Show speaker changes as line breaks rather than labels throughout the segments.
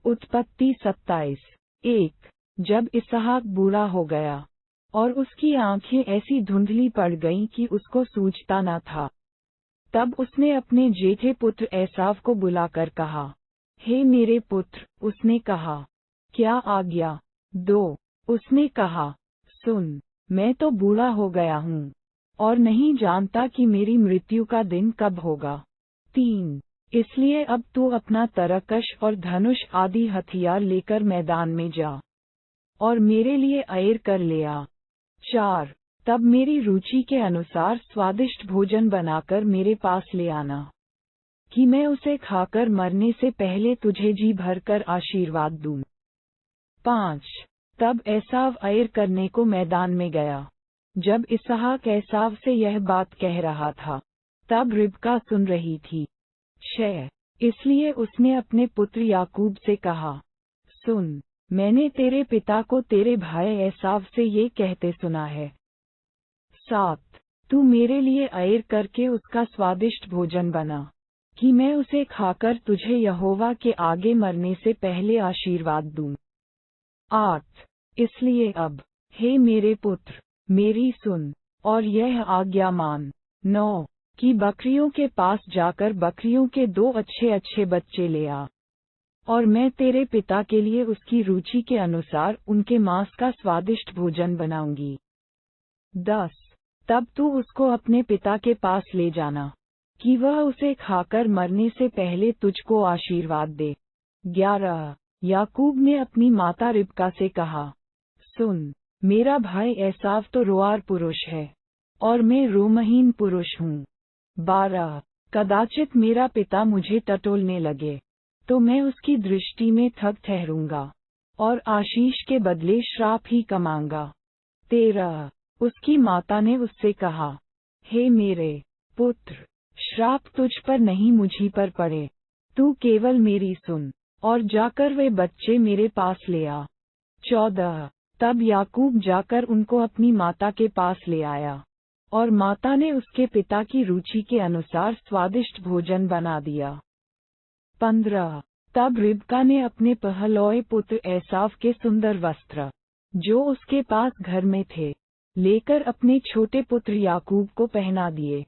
उत्पत्ति 27:1। जब इसहाक बूढ़ा हो गया और उसकी आंखें ऐसी धुंधली पड़ गईं कि उसको सूझता न था, तब उसने अपने जेठे पुत्र एसाव को बुलाकर कहा, हे मेरे पुत्र। उसने कहा, क्या आज्ञा दो। उसने कहा, सुन, मैं तो बूढ़ा हो गया हूँ और नहीं जानता कि मेरी मृत्यु का दिन कब होगा। 3। इसलिए अब तू अपना तरकश और धनुष आदि हथियार लेकर मैदान में जा और मेरे लिए अयर कर ले आ। 4। तब मेरी रुचि के अनुसार स्वादिष्ट भोजन बनाकर मेरे पास ले आना, कि मैं उसे खाकर मरने से पहले तुझे जी भरकर आशीर्वाद दूं। 5। तब एसाव अयर करने को मैदान में गया। जब इसहाक एसाव से यह बात कह रहा था, तब रिबका सुन रही थी। 6। इसलिए उसने अपने पुत्र याकूब से कहा, सुन, मैंने तेरे पिता को तेरे भाई एसाव से ये कहते सुना है। 7। तू मेरे लिए अयर करके उसका स्वादिष्ट भोजन बना, कि मैं उसे खाकर तुझे यहोवा के आगे मरने से पहले आशीर्वाद दूं। 8। इसलिए अब, हे मेरे पुत्र, मेरी सुन और यह आज्ञा मान। 9। कि बकरियों के पास जाकर बकरियों के 2 अच्छे अच्छे बच्चे ले आ, और मैं तेरे पिता के लिए उसकी रुचि के अनुसार उनके मांस का स्वादिष्ट भोजन बनाऊंगी। 10। तब तू उसको अपने पिता के पास ले जाना, कि वह उसे खाकर मरने से पहले तुझको आशीर्वाद दे। 11। याकूब ने अपनी माता रिबका से कहा, सुन, मेरा भाई एसाव तो रोआर पुरुष है और मैं रोमहीन पुरुष हूँ। 12। कदाचित मेरा पिता मुझे टटोलने लगे, तो मैं उसकी दृष्टि में ठग ठहरूंगा और आशीष के बदले श्राप ही कमाऊंगा। 13। उसकी माता ने उससे कहा, हे मेरे पुत्र, श्राप तुझ पर नहीं मुझी पर पड़े, तू केवल मेरी सुन और जाकर वे बच्चे मेरे पास ले आ। 14। तब याकूब जाकर उनको अपनी माता के पास ले आया, और माता ने उसके पिता की रुचि के अनुसार स्वादिष्ट भोजन बना दिया। 15। तब रिबका ने अपने पहलौए पुत्र एसाव के सुंदर वस्त्र, जो उसके पास घर में थे, लेकर अपने छोटे पुत्र याकूब को पहना दिए।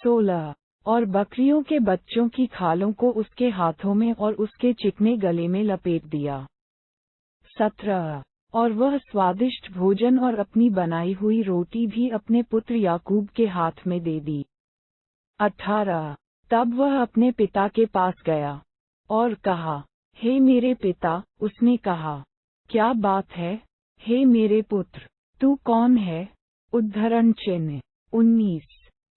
16। और बकरियों के बच्चों की खालों को उसके हाथों में और उसके चिकने गले में लपेट दिया। 17। और वह स्वादिष्ट भोजन और अपनी बनाई हुई रोटी भी अपने पुत्र याकूब के हाथ में दे दी। 18। तब वह अपने पिता के पास गया और कहा, हे मेरे पिता। उसने कहा, क्या बात है, हे मेरे पुत्र, तू कौन है? उद्धरण चिन्ह। 19।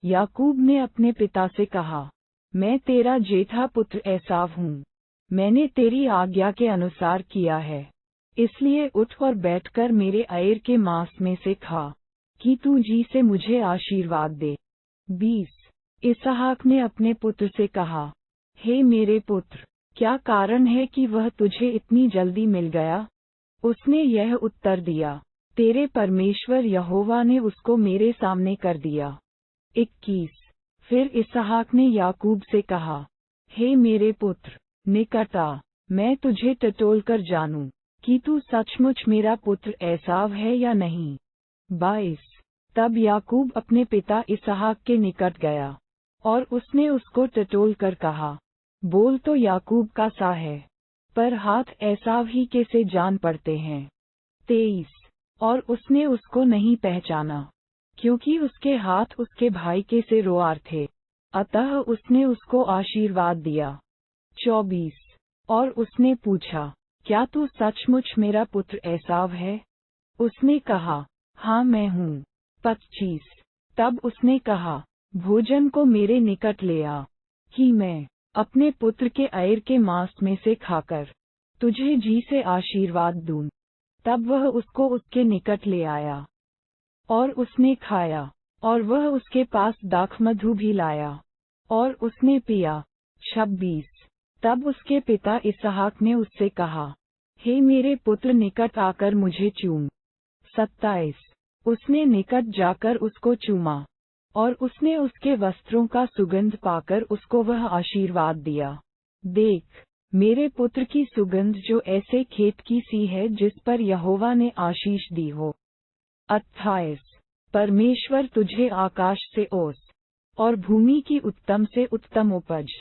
याकूब ने अपने पिता से कहा, मैं तेरा जेठा पुत्र एसाव हूँ, मैंने तेरी आज्ञा के अनुसार किया है, इसलिए उठ और बैठकर मेरे अयर के मांस में से खा, कि तू जी से मुझे आशीर्वाद दे। 20। इसहाक ने अपने पुत्र से कहा, हे मेरे पुत्र, क्या कारण है कि वह तुझे इतनी जल्दी मिल गया? उसने यह उत्तर दिया, तेरे परमेश्वर यहोवा ने उसको मेरे सामने कर दिया। 21। फिर इसहाक ने याकूब से कहा, हे मेरे पुत्र, निकट आ, मैं तुझे टटोल कर जानूं कि तू सचमुच मेरा पुत्र एसाव है या नहीं। 22। तब याकूब अपने पिता इसहाक के निकट गया, और उसने उसको टटोल कर कहा, बोल तो याकूब का सा है, पर हाथ एसाव ही के से जान पड़ते हैं। 23। और उसने उसको नहीं पहचाना, क्योंकि उसके हाथ उसके भाई के से रोआर थे, अतः उसने उसको आशीर्वाद दिया। 24। और उसने पूछा, क्या तू सचमुच मेरा पुत्र एसाव है? उसने कहा, हाँ मैं हूँ। 25। तब उसने कहा, भोजन को मेरे निकट ले आ, कि मैं अपने पुत्र के अयर के मांस में से खाकर तुझे जी से आशीर्वाद दूं। तब वह उसको उसके निकट ले आया, और उसने खाया, और वह उसके पास दाखमधु भी लाया, और उसने पिया। 26। तब उसके पिता इसहाक ने उससे कहा, हे मेरे पुत्र, निकट आकर मुझे चूम। 27। उसने निकट जाकर उसको चूमा, और उसने उसके वस्त्रों का सुगंध पाकर उसको वह आशीर्वाद दिया। देख, मेरे पुत्र की सुगंध जो ऐसे खेत की सी है जिस पर यहोवा ने आशीष दी हो। 28 परमेश्वर तुझे आकाश से ओस और भूमि की उत्तम से उत्तम उपज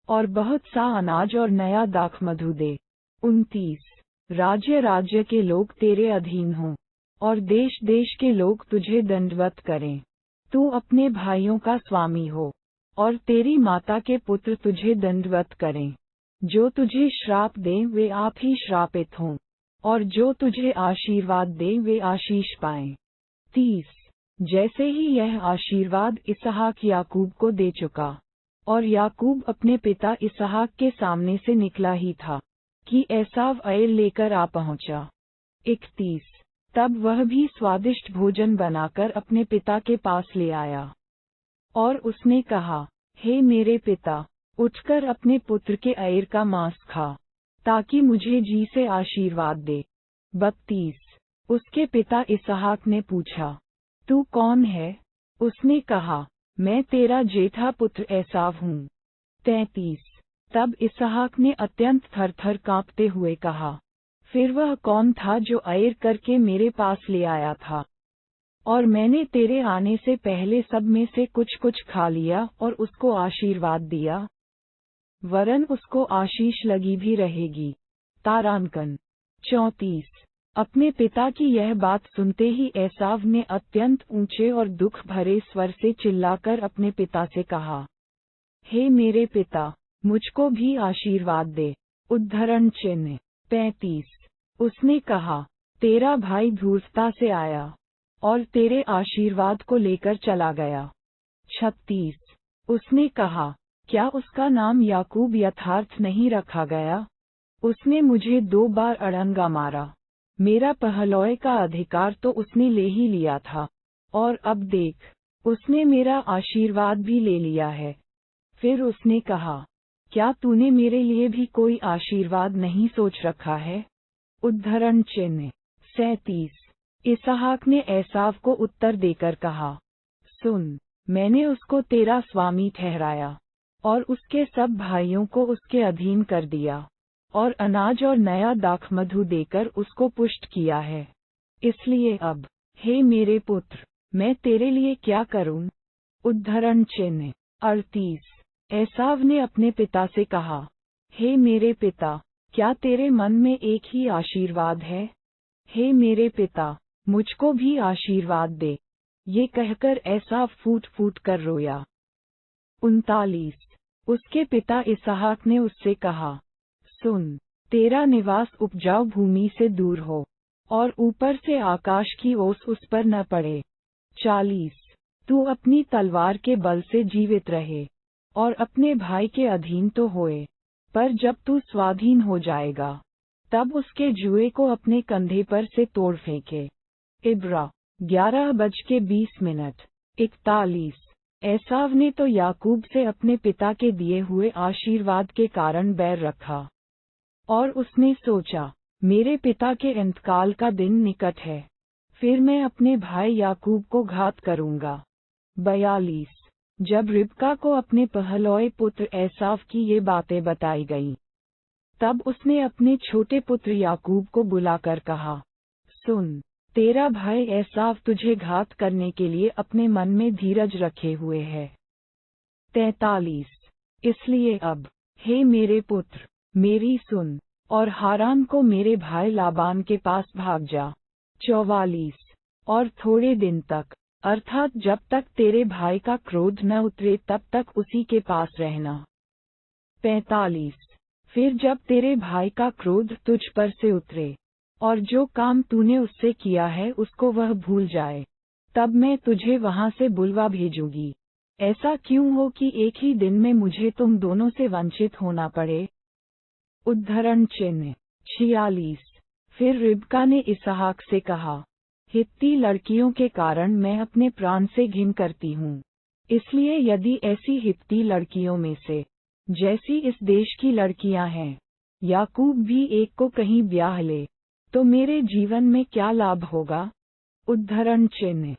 और बहुत सा अनाज और नया दाखमधु दे। 29 राज्य राज्य के लोग तेरे अधीन हों और देश देश के लोग तुझे दंडवत करें। तू अपने भाइयों का स्वामी हो और तेरी माता के पुत्र तुझे दंडवत करें। जो तुझे श्राप दें वे आप ही श्रापित हों और जो तुझे आशीर्वाद दें वे आशीष पाएं। 30 जैसे ही यह आशीर्वाद इसहाक याकूब को दे चुका और याकूब अपने पिता इसहाक के सामने से निकला ही था कि एसाव ऐल लेकर आ पहुंचा। 31 तब वह भी स्वादिष्ट भोजन बनाकर अपने पिता के पास ले आया और उसने कहा, हे मेरे पिता, उठकर अपने पुत्र के ऐर का मांस खा ताकि मुझे जी से आशीर्वाद दे। 32 उसके पिता इसहाक ने पूछा, तू कौन है? उसने कहा, मैं तेरा जेठा पुत्र एसाव हूँ। 33 तब इसहाक ने अत्यंत थरथर कांपते हुए कहा, फिर वह कौन था जो ऐर करके मेरे पास ले आया था? और मैंने तेरे आने से पहले सब में से कुछ कुछ खा लिया और उसको आशीर्वाद दिया, वरन उसको आशीष लगी भी रहेगी। तारांकन 34 अपने पिता की यह बात सुनते ही एसाव ने अत्यंत ऊंचे और दुख भरे स्वर से चिल्लाकर अपने पिता से कहा, हे मेरे पिता, मुझको भी आशीर्वाद दे। उद्धरण चिन्ह 35 उसने कहा, तेरा भाई धूर्तता से आया और तेरे आशीर्वाद को लेकर चला गया। 36 उसने कहा, क्या उसका नाम याकूब यथार्थ नहीं रखा गया? उसने मुझे 2 बार अड़ंगा मारा, मेरा पहलौए का अधिकार तो उसने ले ही लिया था, और अब देख, उसने मेरा आशीर्वाद भी ले लिया है। फिर उसने कहा, क्या तूने मेरे लिए भी कोई आशीर्वाद नहीं सोच रखा है? उद्धरण चिन्ह 37 इसहाक ने एसाव को उत्तर देकर कहा, सुन, मैंने उसको तेरा स्वामी ठहराया और उसके सब भाइयों को उसके अधीन कर दिया और अनाज और नया दाखमधु देकर उसको पुष्ट किया है। इसलिए अब, हे मेरे पुत्र, मैं तेरे लिए क्या करूं? उद्धरण चिन्ह 38 एसाव ने अपने पिता से कहा, हे मेरे पिता, क्या तेरे मन में एक ही आशीर्वाद है? हे मेरे पिता, मुझको भी आशीर्वाद दे। ये कहकर एसाव फूट फूट कर रोया। 39 उसके पिता इसहाक ने उससे कहा, सुन, तेरा निवास उपजाऊ भूमि से दूर हो और ऊपर से आकाश की ओस उस पर न पड़े। 40 तू अपनी तलवार के बल से जीवित रहे और अपने भाई के अधीन तो होए, पर जब तू स्वाधीन हो जाएगा, तब उसके जुए को अपने कंधे पर से तोड़ फेंके। इब्रा 11:20 41 एसाव ने तो याकूब से अपने पिता के दिए हुए आशीर्वाद के कारण बैर रखा और उसने सोचा, मेरे पिता के इंतकाल का दिन निकट है, फिर मैं अपने भाई याकूब को घात करूंगा। 42 जब रिबका को अपने पहलौए पुत्र एसाव की ये बातें बताई गईं, तब उसने अपने छोटे पुत्र याकूब को बुलाकर कहा, सुन, तेरा भाई एसाव तुझे घात करने के लिए अपने मन में धीरज रखे हुए है। 43 इसलिए अब, हे मेरे पुत्र, मेरी सुन और हारान को मेरे भाई लाबान के पास भाग जा। 44 और थोड़े दिन तक, अर्थात जब तक तेरे भाई का क्रोध न उतरे तब तक उसी के पास रहना। 45 फिर जब तेरे भाई का क्रोध तुझ पर से उतरे और जो काम तूने उससे किया है उसको वह भूल जाए, तब मैं तुझे वहां से बुलवा भेजूंगी। ऐसा क्यों हो कि एक ही दिन में मुझे तुम दोनों से वंचित होना पड़े? उद्धरण चिन्ह 46 फिर रिबका ने इसहाक से कहा, हित्ती लड़कियों के कारण मैं अपने प्राण से घिन करती हूँ, इसलिए यदि ऐसी हित्ती लड़कियों में से, जैसी इस देश की लड़कियां हैं, याकूब भी एक को कहीं ब्याह ले, तो मेरे जीवन में क्या लाभ होगा? उद्धरण चिन्ह